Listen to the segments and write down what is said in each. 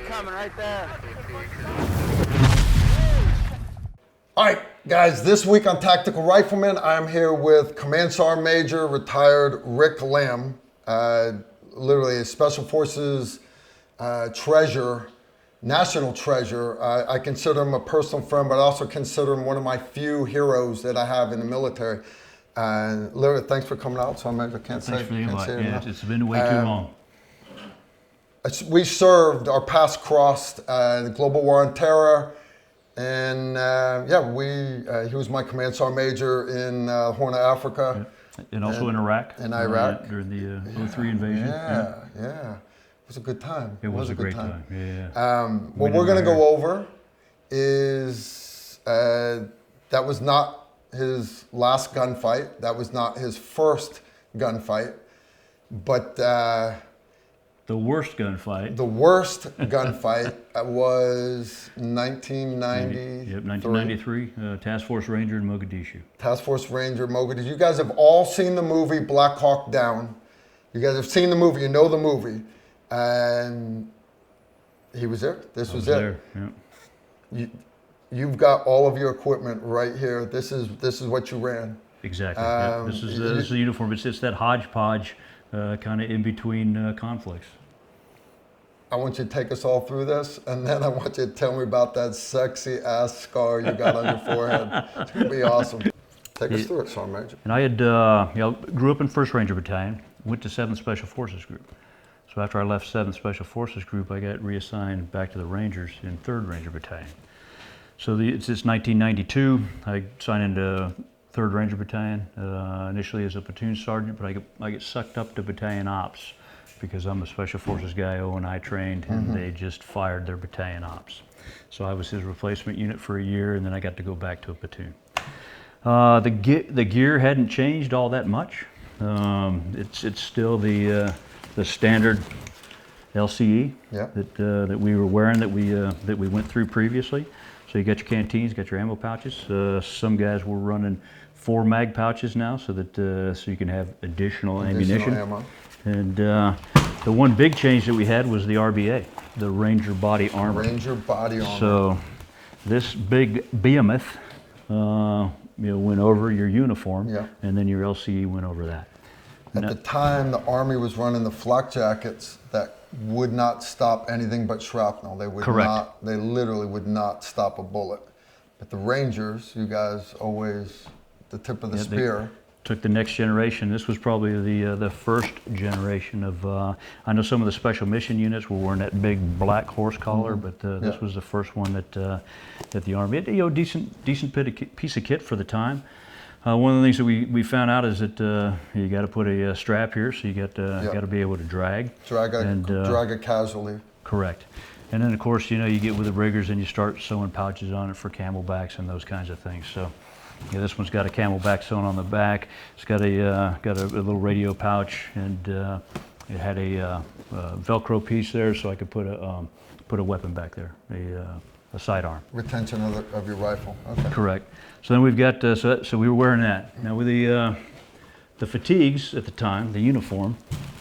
coming right there. All right, guys, this week on Tactical Rifleman, I'm here with Command Sergeant Major, retired Rick Lamb, literally a Special Forces treasure, national treasure. I consider him a personal friend, but I also consider him one of my few heroes that I have in the military. Literally, thanks for coming out, Sergeant Major. Thanks for the invite. Yeah, it's been way too long. We served, our paths crossed in the global war on terror. And he was my command sergeant major in Horn of Africa. And also in Iraq. In Iraq. During the 03 invasion. Yeah. It was a good time. It was a great time. Yeah. What we're going to go over is that was not his last gunfight. That was not his first gunfight. But the worst gunfight. The worst gunfight was 1990. Yep, 1993. Task Force Ranger in Mogadishu. Task Force Ranger, Mogadishu. You guys have all seen the movie Black Hawk Down. You guys have seen the movie. You know the movie. And he was there. This was it. There. Yep. You've got all of your equipment right here. This is what you ran. Exactly. Yep. This is the uniform. It's that hodgepodge kind of in between conflicts. I want you to take us all through this, and then I want you to tell me about that sexy ass scar you got on your forehead. It's gonna be awesome. Take us through it, Sergeant Major. And I had, grew up in 1st Ranger Battalion, went to 7th Special Forces Group. So after I left 7th Special Forces Group, I got reassigned back to the Rangers in 3rd Ranger Battalion. So it's 1992. I signed into 3rd Ranger Battalion, initially as a platoon sergeant, but I get sucked up to battalion ops because I'm a Special Forces guy, O&I trained, and they just fired their battalion ops. So I was his replacement unit for a year, and then I got to go back to a platoon. The gear hadn't changed all that much. It's still the standard LCE that we were wearing, that we went through previously. So you got your canteens, got your ammo pouches. Some guys were running 4 mag pouches now, so that so you can have additional ammunition. Ammo. And the one big change that we had was the RBA, the Ranger Body Armor. Ranger Body Armor. So this big behemoth, went over your uniform, and then your LCE went over that. At the time, the Army was running the flak jackets that would not stop anything but shrapnel. They would not. They literally would not stop a bullet. But the Rangers, you guys always the tip of the spear. Took the next generation. This was probably the first generation of. I know some of the special mission units were wearing that big black horse collar, but this was the first one that the Army had. Decent piece of kit for the time. One of the things that we found out is that you got to put a strap here, so you got to be able to drag a casually. Correct. And then of course you get with the riggers and you start sewing pouches on it for camelbacks and those kinds of things. So this one's got a camelback sewn on the back. It's got a little radio pouch, and it had a Velcro piece there, so I could put a weapon back there, a sidearm. Retention of your rifle. Okay. Correct. So then we've got so we were wearing that. Now with the fatigues at the time, the uniform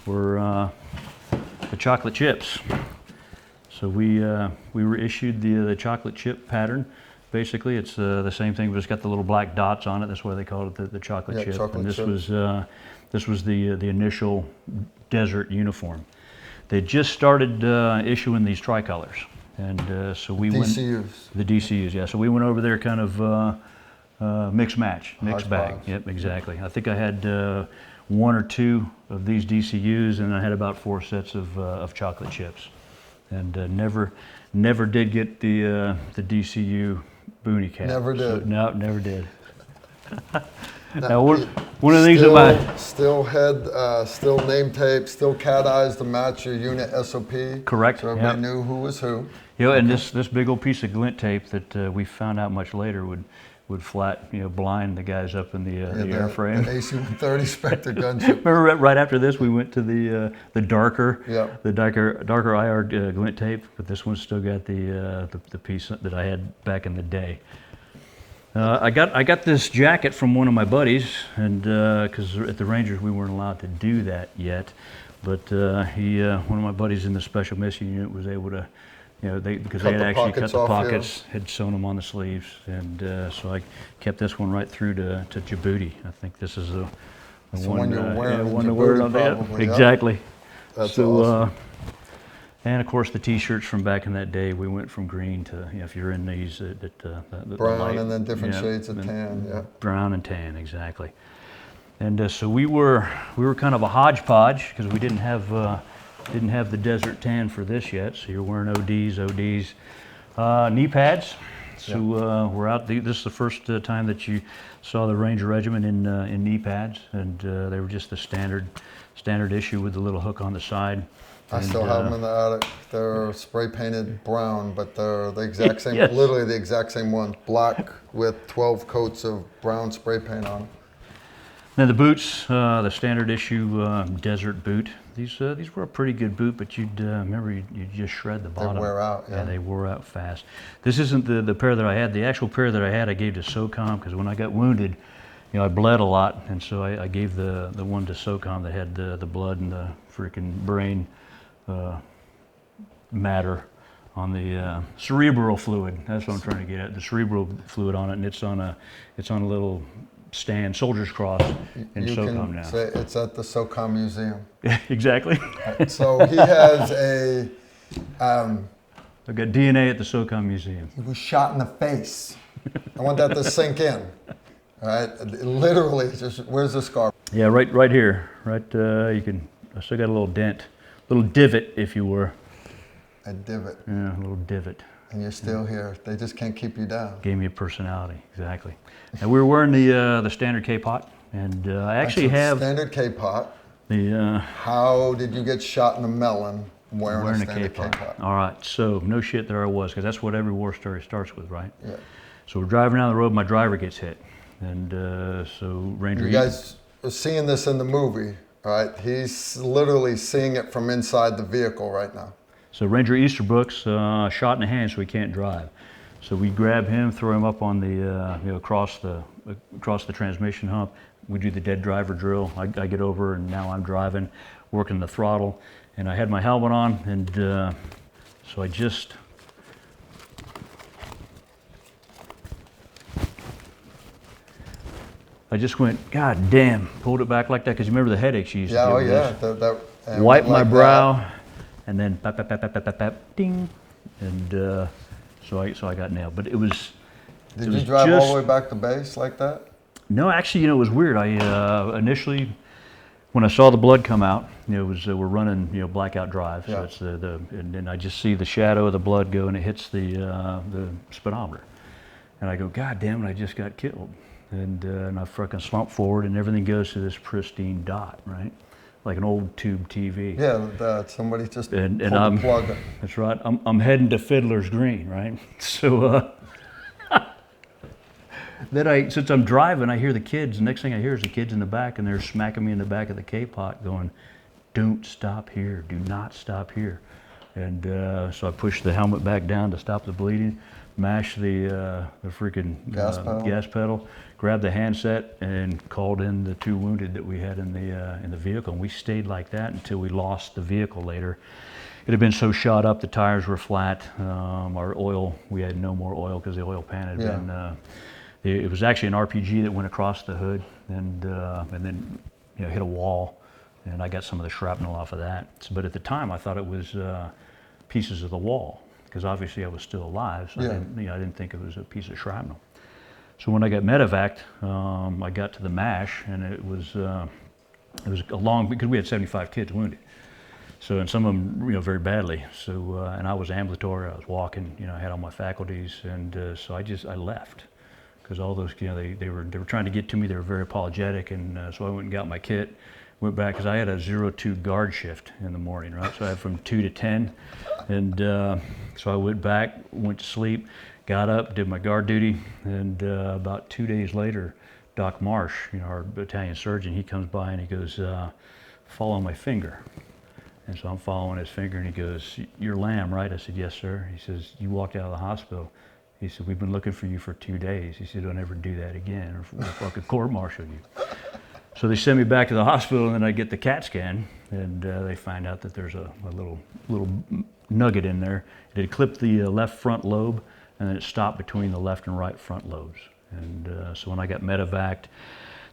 were the chocolate chips. So we were issued the chocolate chip pattern. Basically, it's the same thing, but it's got the little black dots on it. That's why they called it the chocolate chip. Chocolate and this chip. This was the initial desert uniform. They just started issuing these tricolors, and so we DCUs. The DCUs, yeah. So we went over there, kind of mixed bag. Yep, exactly. I think I had 1 or 2 of these DCUs, and I had about 4 sets of chocolate chips, and never did get the DCU boonie cap. Never did. So, no, never did. Now, one of the things about still name tape, still cat eyes to match your unit SOP. Correct. So everybody knew who was who. And this big old piece of glint tape that we found out much later would flat blind the guys up in the airframe. The AC-130 Spectre gunship. Remember, right after this, we went to the darker IR glint tape, but this one's still got the piece that I had back in the day. I got this jacket from one of my buddies, and because at the Rangers we weren't allowed to do that yet, but one of my buddies in the special mission unit was able to You know, because Cut they had the actually cut pockets the off, yeah. pockets, had sewn them on the sleeves, and so I kept this one right through to Djibouti. I think this is the one you're wearing in one to wear Djibouti, on the probably, yeah. exactly. That's So, awesome. and of course the T-shirts from back in that day, we went from green to, you know, if you're in these, the Brown light, and then different yeah, shades of and tan, yeah. brown and tan, exactly. And so we were kind of a hodgepodge because we didn't have the desert tan for this yet. So you're wearing ODs, knee pads. So we're out. This is the first time that you saw the Ranger Regiment in knee pads, and they were just the standard issue with the little hook on the side. I still have them in the attic. They're spray painted brown, but they're the exact same, Yes. literally the exact same ones. Black with 12 coats of brown spray paint on them. Now the boots, the standard issue desert boot. These were a pretty good boot, but you'd remember you'd just shred the bottom. They wear out, yeah. Yeah, they wore out fast. This isn't the pair that I had. The actual pair that I had, I gave to SOCOM because when I got wounded, you know, I bled a lot, and so I gave the one to SOCOM that had the blood and the freaking brain matter on the cerebral fluid. That's what I'm trying to get at. The cerebral fluid on it, and it's on a little stand, Soldier's Cross in You SOCOM can now. say it's at the SOCOM Museum. Exactly. So he has a, I've got DNA at the SOCOM Museum. he was shot in the face. I want that to sink in. All right, literally, just where's the scar? Yeah, right here. Right, you can. I still got a little dent, little divot, if you were. A divot, Yeah, a little divot. and you're still here. They just can't keep you down. Gave me a personality, exactly. And we were wearing the standard K-pot, and I actually have Standard K-pot. the How did you get shot in the melon wearing a wearing a standard K-pot. K-pot? All right, so no shit, there I was, because that's what every war story starts with, right? Yeah. So we're driving down the road, my driver gets hit, and so Ranger. You guys are seeing this in the movie, all right? He's literally seeing it from inside the vehicle right now. So Ranger Easterbrook's shot in the hand, so he can't drive. So we grab him, throw him up on the, across the transmission hump. We do the dead driver drill. I get over, and now I'm driving, working the throttle, and I had my helmet on, and so I just. Went, God damn, pulled it back like that, because you remember the headaches you used to Yeah, get oh with yeah. this. And Wipe my like brow, and then bap, bap, bap, bap, bap, bap, bap, ding, and so I got nailed. But it was. Did you drive all the way back to base like that? No, actually, it was weird. I initially, when I saw the blood come out, it was we're running blackout drive, so Yeah. it's and then I just see the shadow of the blood go, and it hits the speedometer, and I go, God damn it, I just got killed, and I fucking slump forward, and everything goes to this pristine dot, right? Like an old tube TV. Yeah, that somebody just And pulled I'm, the plug. that's right. I'm heading to Fiddler's Green, right? So then since I'm driving, I hear the kids. The next thing I hear is the kids in the back, and they're smacking me in the back of the K-pot, going, "Don't stop here. Do not stop here." And so I pushed the helmet back down to stop the bleeding, mashed the freaking gas pedal, grabbed the handset, and called in the 2 wounded that we had in the vehicle. And we stayed like that until we lost the vehicle later. It had been so shot up, the tires were flat. Our oil, we had no more oil because the oil pan had been. It was actually an RPG that went across the hood and then hit a wall, and I got some of the shrapnel off of that. But at the time, I thought it was pieces of the wall because obviously I was still alive, so I didn't think it was a piece of shrapnel. So when I got medevaced, I got to the MASH, and it was a long, because we had 75 kids wounded. So, and some of them, very badly. So, and I was ambulatory, I was walking, I had all my faculties, and so I left. Because all those, they were trying to get to me. They were very apologetic, and so I went and got my kit, went back, because I had a 02 guard shift in the morning, right? So I had from 2 to 10, and so I went back, went to sleep, got up, did my guard duty, and about 2 days later, Doc Marsh, our battalion surgeon, he comes by and he goes, "Follow my finger." And so I'm following his finger, and he goes, "You're Lamb, right?" I said, "Yes, sir." He says, "You walked out of the hospital." He said, "We've been looking for you for 2 days." He said, "Don't ever do that again, or we'll fucking court-martial you." So they send me back to the hospital, and then I get the CAT scan, and they find out that there's a little nugget in there. It had clipped the left front lobe, and then it stopped between the left and right front lobes. And so when I got medevaced,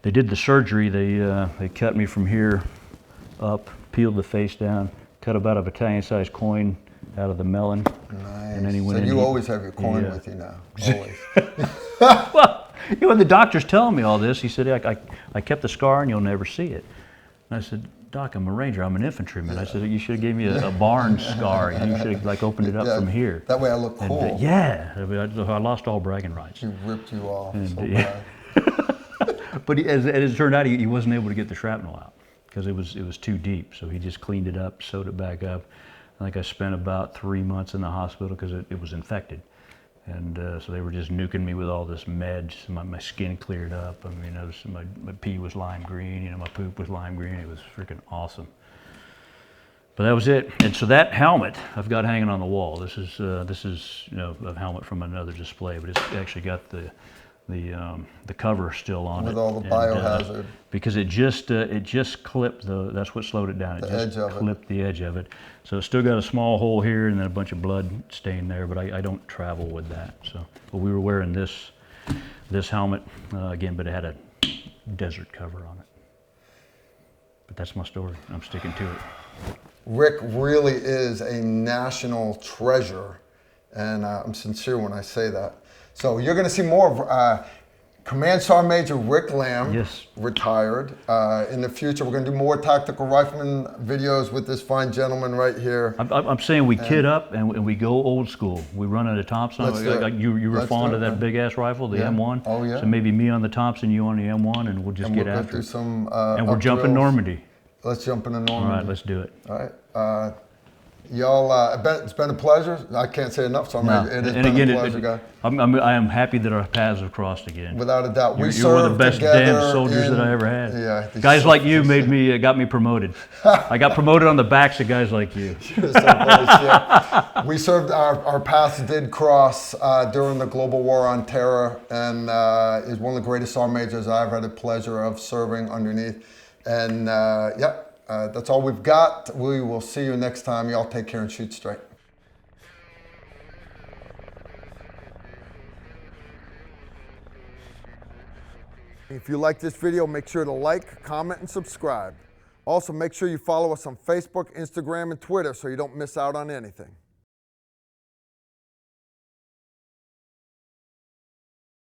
they did the surgery. They cut me from here up, peeled the face down, cut about a battalion-sized coin out of the melon. Nice. And then he went so in. you always have your coin with you now. Always. Well, you know, the doctor's telling me all this. He said, I kept the scar and you'll never see it. And I said, Doc, I'm a ranger, I'm an infantryman. I said, you should have gave me a barn scar. You should have like opened it up from here. That way I look cool. And, yeah, I lost all bragging rights. He ripped you off And, so bad. But as it turned out, he wasn't able to get the shrapnel out because it was too deep. So he just cleaned it up, sewed it back up. I think I spent about 3 months in the hospital because it was infected. And so they were just nuking me with all this meds. My skin cleared up. I mean, my pee was lime green. You know, my poop was lime green. It was freaking awesome. But that was it. And so that helmet I've got hanging on the wall. This is you know, a helmet from another display, but it's actually got the cover still on it. With all the biohazard. Because it just clipped that's what slowed it down. It just clipped the edge of it. So it's still got a small hole here and then a bunch of blood stain there, but I don't travel with that. So, but we were wearing this helmet again, but it had a desert cover on it. But that's my story. I'm sticking to it. Rick really is a national treasure, and I'm sincere when I say that. So you're going to see more of Command Sergeant Major Rick Lamb, yes, retired. In the future, we're going to do more Tactical Rifleman videos with this fine gentleman right here. I'm saying we kit up and we go old school. We run at a Thompson. You were fond of that big ass rifle, the M1. Oh yeah. So maybe me on the Thompson, you on the M1, and we'll just get after it. Some, and we're jumping drills. Normandy. Let's jump into Normandy. All right, let's do it. All right. Y'all, it's been a pleasure. I can't say enough, so it has been a pleasure, guys. I am happy that our paths have crossed again. Without a doubt. You were the best damn soldiers that I ever had. Yeah, guys like you got me promoted. I got promoted on the backs of guys like you. You're so full of shit. We served, our paths did cross during the global war on terror, and is one of the greatest sergeant majors I've had the pleasure of serving underneath. And that's all we've got. We will see you next time. Y'all take care and shoot straight. If you like this video, make sure to like, comment, and subscribe. Also, make sure you follow us on Facebook, Instagram, and Twitter so you don't miss out on anything.